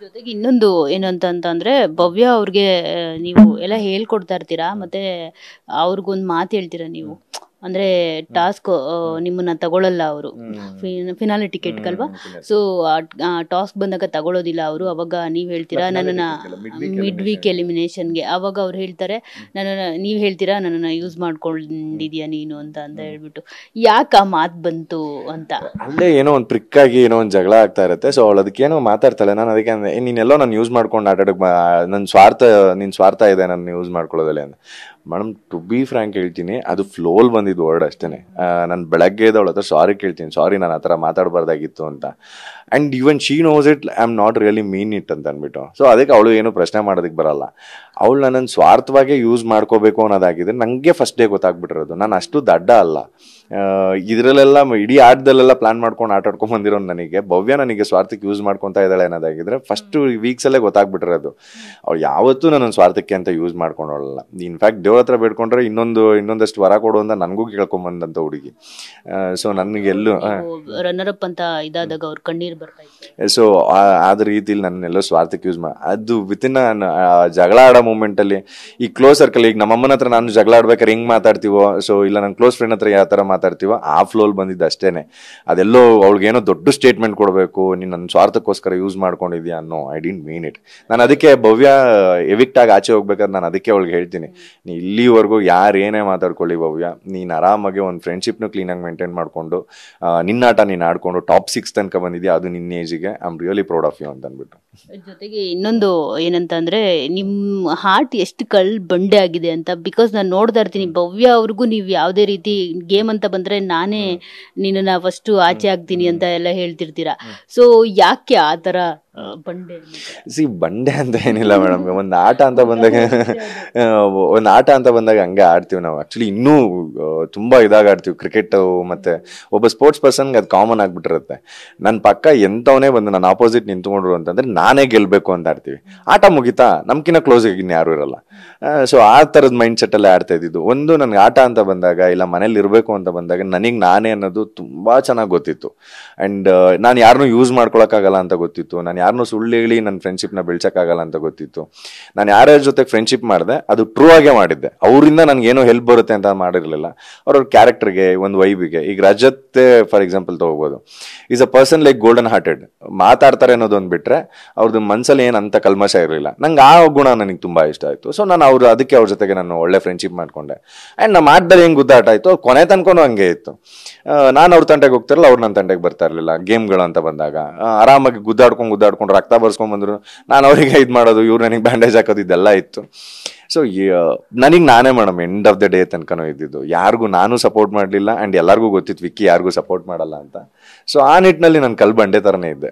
ಜೊತೆಗೆ ಇನ್ನೊಂದು ಏನಂತಂದ್ರೆ ಭವ್ಯ ಅವ್ರಿಗೆ ನೀವು ಎಲ್ಲ ಹೇಳ್ಕೊಡ್ತಾ ಇರ್ತೀರಾ, ಮತ್ತೆ ಅವ್ರಿಗೊಂದು ಮಾತು ಹೇಳ್ತೀರಾ ನೀವು, ಅಂದ್ರೆ ಟಾಸ್ಕ್ ನಿಮ್ಮನ್ನ ತಗೊಳಲ್ಲ ಅವರು, ಫಿನಾಲೆ ಟಿಕೆಟ್ ಅಲ್ವಾ, ಸೊ ಟಾಸ್ಕ್ ಬಂದಾಗ ತಗೊಳ್ಳೋದಿಲ್ಲ ಅವರು. ಅವಾಗ ನೀವ್ ಹೇಳ್ತೀರಾ ನನ್ನನ್ನ ಮಿಡ್ ವೀಕ್ ಎಲಿಮಿನೇಷನ್ಗೆ, ಅವಾಗ ಅವ್ರು ಹೇಳ್ತಾರೆ ನೀವ್ ಹೇಳ್ತೀರಾ ನನ್ನನ್ನ ಯೂಸ್ ಮಾಡ್ಕೊಂಡಿದ್ಯಾ ನೀನು ಅಂತ ಹೇಳ್ಬಿಟ್ಟು. ಯಾಕೆ ಆ ಮಾತು ಬಂತು ಅಂತ ಅಲ್ಲೇ ಏನೋ ಒಂದು ಪ್ರಿಕ್ ಆಗಿ ಏನೋ ಒಂದು ಜಗಳ ಆಗ್ತಾ ಇರುತ್ತೆ. ಸೊ ಅವಳು ಅದಕ್ಕೇನೋ ಮಾತಾಡ್ತಾಳೆ. ನಾನು ಅದಕ್ಕೆ ನೀನೆಲ್ಲೋ ನಾನು ಯೂಸ್ ಮಾಡ್ಕೊಂಡು ಆಟಾಡಕ್ ನನ್ನ ನಿನ್ ಸ್ವಾರ್ಥ ಇದೆ ನನ್ನ ಯೂಸ್ ಮಾಡ್ಕೊಳ್ಳೋದಲ್ಲೇ ಅಂತ. ಮೇಡಮ್ ಟು ಬಿ ಫ್ರ್ಯಾಂಕ್ ಹೇಳ್ತೀನಿ, ಅದು ಫ್ಲೋಲ್ ಬಂದಿದ್ದು ವರ್ಡ್ ಅಷ್ಟೇ. ನಾನು ಬೆಳಗ್ಗೆ ಅವಳ ಹತ್ರ ಸಾರಿ ಕೇಳ್ತೀನಿ, ಸಾರಿ ನಾನು ಆ ಥರ ಮಾತಾಡಬಾರ್ದಾಗಿತ್ತು ಅಂತ. And even she knows it, I am not really mean it ಅಂತ ಅಂದ್ಬಿಟ್ಟು. ಸೊ ಅದಕ್ಕೆ ಅವಳು ಏನು ಪ್ರಶ್ನೆ ಮಾಡೋದಕ್ಕೆ ಬರಲ್ಲ. ಅವಳು ನನ್ನನ್ನು ಸ್ವಾರ್ಥವಾಗಿ ಯೂಸ್ ಮಾಡ್ಕೋಬೇಕು ಅನ್ನೋದಾಗಿದ್ರೆ ನನಗೆ ಫಸ್ಟ್ ಡೇ ಗೊತ್ತಾಗ್ಬಿಟ್ಟಿರೋದು. ನಾನು ಅಷ್ಟು ದಡ್ಡ ಅಲ್ಲ. ಇದರಲ್ಲೆಲ್ಲ ಇಡೀ ಆಟದಲ್ಲೆಲ್ಲ ಪ್ಲಾನ್ ಮಾಡ್ಕೊಂಡು ಆಟಾಡ್ಕೊಂಡ್ ಬಂದಿರೋ ನನಗೆ ಭವ್ಯ ನನಗೆ ಸ್ವಾರ್ಥಕ್ಕೆ ಯೂಸ್ ಮಾಡ್ಕೊತಾ ಇದ್ದಾಳೆ ಅನ್ನೋದಾಗಿದ್ರೆ ಫಸ್ಟ್ ವೀಕ್ಸಲ್ಲೇ ಗೊತ್ತಾಗ್ಬಿಟ್ಟಿರೋದು. ಅವಳು ಯಾವತ್ತೂ ನನ್ನ ಸ್ವಾರ್ಥಕ್ಕೆ ಅಂತ ಯೂಸ್ ಮಾಡ್ಕೊಂಡವಳಲ್ಲ. ಇನ್ಫ್ಯಾಕ್ಟ್ ದೇವ್ರ ಹತ್ರ ಬೇಡ್ಕೊಂಡ್ರೆ ಇನ್ನೊಂದಷ್ಟು ವರ ಕೊಡು ಅಂತ ನನಗೂ ಕೇಳ್ಕೊಂಬಂದಂತ ಹುಡುಗಿ. ಸೊ ನನಗೆಲ್ಲೂ ರನ್ನರ್ ಅಪ್ ಅಂತ ಇದಾದಾಗ ಅವ್ರ ಕಣ್ಣೀರ್ ಬರ್ತಾ ಇತ್ತು. ಸೊ ಆದ ರೀತಿಲಿ ನನ್ನೆಲ್ಲೋ ಸ್ವಾರ್ಥಕ್ಕೆ ಯೂಸ್ ಅದು ವಿತಿನ್ ಜಗಳ ಆಡೋ ಮೂಮೆಂಟ್ ಅಲ್ಲಿ ಈ ಕ್ಲೋಸ್ ಸರ್ಕಲ್, ಈಗ ನಮ್ಮಮ್ಮನ ಹತ್ರ ನಾನು ಜಗಳ ಆಡ್ಬೇಕಾದ್ರೆ ಹೆಂಗ್ ಮಾತಾಡ್ತೀವೋ, ಸೊ ಇಲ್ಲ ನನ್ನ ಕ್ಲೋಸ್ ಫ್ರೆಂಡ್ ಹತ್ರ ಯಾವ ತರ ಮಾತಾಡ್ತೀವೋ ಆ ಫ್ಲೋಲ್ ಬಂದಿದ್ದು ಅಷ್ಟೇನೆ. ಅದೆಲ್ಲೋ ಅವಳಿಗೇನೋ ದೊಡ್ಡ ಸ್ಟೇಟ್ಮೆಂಟ್ ಕೊಡಬೇಕು, ನೀನು ನನ್ನ ಸ್ವಾರ್ಥಕ್ಕೋಸ್ಕರ ಯೂಸ್ ಮಾಡ್ಕೊಂಡಿದ್ಯಾ ಅನ್ನೋ, ಐ ಡಿಂಟ್ ಮೀನ್ ಇಟ್. ನಾನು ಅದಕ್ಕೆ ಭವ್ಯ ಎವಿಕ್ಟ್ ಆಗಿ ಆಚೆ ಹೋಗ್ಬೇಕಾದ್ರೆ ನಾನು ಅದಕ್ಕೆ ಅವಳಿಗೆ ಹೇಳ್ತೀನಿ, ನೀ ಇಲ್ಲಿವರೆಗೂ ಯಾರೇನೇ ಮಾತಾಡ್ಕೊಳ್ಳಿ ಭವ್ಯ, ನೀನು ಆರಾಮಾಗಿ ಒಂದು ಫ್ರೆಂಡ್ಶಿಪ್ನು ಕ್ಲೀನಾಗಿ ಮೇಂಟೈನ್ ಮಾಡ್ಕೊಂಡು ನಿನ್ನಾಟ ನೀನು ಆಡ್ಕೊಂಡು ಟಾಪ್ 6 ತನಕ ಬಂದಿದ್ಯಾ, ಅದು ನಿನ್ನ ಏಜಿಗೆ. I am really proud of you ಅಂತ ಅಂದ್ಬಿಟ್ಟು. ಜೊತೆಗೆ ಇನ್ನೊಂದು ಏನಂತಂದ್ರೆ ನಿಮ್ಮ ಹಾರ್ಟ್ ಎಷ್ಟು ಬಂಡೆ ಆಗಿದೆ ಅಂತ. ಬಿಕಾಸ್ ನಾನು ನೋಡ್ತಾ ಇರ್ತೀನಿ ಭವ್ಯ ಅವ್ರಿಗೂ ನೀವು ಯಾವುದೇ ರೀತಿ ಗೇಮ್ ಅಂತ ಬಂದ್ರೆ ನಾನೇ ನಿನ್ನ ಫಸ್ಟ್ ಆಚೆ ಆಗ್ತೀನಿ ಅಂತ ಎಲ್ಲ ಹೇಳ್ತಿರ್ತೀರಾ. ಸೊ ಯಾಕೆ ಆ ತರ ಬಂಡೆ ಅಂತ ಏನಿಲ್ಲ ಮೇಡಮ್. ಒಂದು ಆಟ ಅಂತ ಬಂದಾಗ ಹಂಗೆ ಆಡ್ತೀವಿ ನಾವು. ಆಕ್ಚುಲಿ ಇನ್ನೂ ತುಂಬಾ ಇದಾಗ ಆಡ್ತೀವಿ ಕ್ರಿಕೆಟ್. ಮತ್ತೆ ಒಬ್ಬ ಸ್ಪೋರ್ಟ್ಸ್ ಪರ್ಸನ್ಗೆ ಅದು ಕಾಮನ್ ಆಗ್ಬಿಟ್ಟಿರುತ್ತೆ. ನನ್ನ ಪಕ್ಕ ಎಂತವನೇ ಬಂದು ನನ್ನ ಆಪೋಸಿಟ್ ನಿಂತ್ಕೊಂಡ್ರು ಅಂತಂದ್ರೆ ನಾನೇ ಗೆಲ್ಬೇಕು ಅಂತ ಆಡ್ತೀವಿ. ಆಟ ಮುಗಿತಾ ನಮ್ಕಿನ್ನ ಕ್ಲೋಸ್ ಆಗಿ ಇನ್ಯಾರು ಇರಲ್ಲ. ಸೊ ಆ ತರದ ಮೈಂಡ್ ಸೆಟ್ ಅಲ್ಲೇ ಆಡ್ತಾ ಇದ್ದಿದ್ದು. ಒಂದು ನನ್ಗೆ ಆಟ ಅಂತ ಬಂದಾಗ ಇಲ್ಲ ಮನೇಲಿ ಇರ್ಬೇಕು ಅಂತ ಬಂದಾಗ ನನಗೆ ನಾನೇ ಅನ್ನೋದು ತುಂಬಾ ಚೆನ್ನಾಗಿ ಗೊತ್ತಿತ್ತು. ಅಂಡ್ ನಾನು ಯಾರನ್ನೂ ಯೂಸ್ ಮಾಡ್ಕೊಳಕ್ಕಾಗಲ್ಲ ಅಂತ ಗೊತ್ತಿತ್ತು. ನಾನು ಯಾರನ್ನೂ ಸುಳ್ಳು ಹೇಳಿ ನನ್ನ ಫ್ರೆಂಡ್ಶಿಪ್ನ ಬೆಳ್ಸಕ್ಕಾಗಲ್ಲ ಅಂತ ಗೊತ್ತಿತ್ತು. ನಾನು ಯಾರ್ಯಾರ ಜೊತೆ ಫ್ರೆಂಡ್ಶಿಪ್ ಮಾಡಿದೆ ಅದು ಟ್ರೂ ಆಗೇ ಮಾಡಿದ್ದೆ. ಅವರಿಂದ ನನಗೆ ಏನೋ ಹೆಲ್ಪ್ ಬರುತ್ತೆ ಅಂತ ಮಾಡಿರಲಿಲ್ಲ. ಅವ್ರವ್ರ ಕ್ಯಾರೆಕ್ಟರ್ಗೆ, ಒಂದು ವೈಬಿಗೆ. ಈಗ ರಜತ್ ಫಾರ್ ಎಕ್ಸಾಂಪಲ್ ತಗೋಬಹುದು. Is a person like golden hearted. ಮಾತಾಡ್ತಾರೆ ಅನ್ನೋದೊಂದು ಬಿಟ್ರೆ ಅವ್ರದ್ದು ಮನ್ಸಲ್ಲಿ ಏನಂತ ಕಲ್ಮಶ ಇರಲಿಲ್ಲ. ನಂಗೆ ಆ ಗುಣ ನನಗೆ ತುಂಬಾ ಇಷ್ಟ ಆಯ್ತು. ಸೊ ನಾನು ಅದಕ್ಕೆ ಅವ್ರ ಜೊತೆಗೆ ನಾನು ಒಳ್ಳೆ ಫ್ರೆಂಡ್ಶಿಪ್ ಮಾಡ್ಕೊಂಡೆ. ಅಂಡ್ ನಮ್ಮ ಆಟದಲ್ಲಿ ಹೆಂಗ್ ಗುದ್ದಾಟ ಆಯ್ತು ಕೊನೆ ತನಕನೂ ಹಂಗೆ ಇತ್ತು. ನಾನು ಅವ್ರ ತಂಟೆಗೆ ಹೋಗ್ತಿರಲ್ಲ, ಅವ್ರು ನನ್ನ ತಂಟೆಗೆ ಬರ್ತಾ ಇರಲಿಲ್ಲ. ಗೇಮ್ಗಳು ಅಂತ ಬಂದಾಗ ಆರಾಮಾಗಿ ಗುದ್ದಾಡ್ಕೊಂಡು ರಕ್ತ ಬರ್ಸ್ಕೊಂಡ್ ಬಂದ್ರು. ನಾನು ಅವರಿಗೆ ಇದು ಮಾಡೋದು, ಇವ್ರು ನನಗೆ ಬ್ಯಾಂಡೇಜ್ ಹಾಕೋದು, ಇದೆಲ್ಲ ಇತ್ತು. ಸೊ ನನಗೆ ನಾನೇ madam end of the day ತನಕನೂ ಇದ್ದಿದ್ದು. ಯಾರಿಗೂ ನಾನು ಸಪೋರ್ಟ್ ಮಾಡಲಿಲ್ಲ. ಆ್ಯಂಡ್ ಎಲ್ಲರಿಗೂ ಗೊತ್ತಿತ್ತು ವಿಕ್ಕಿ ಯಾರಿಗೂ ಸಪೋರ್ಟ್ ಮಾಡಲ್ಲ ಅಂತ. ಸೊ ಆ ನಿಟ್ಟಿನಲ್ಲಿ ನಾನು ಬಂಡೆ ಥರನೇ ಇದ್ದೆ.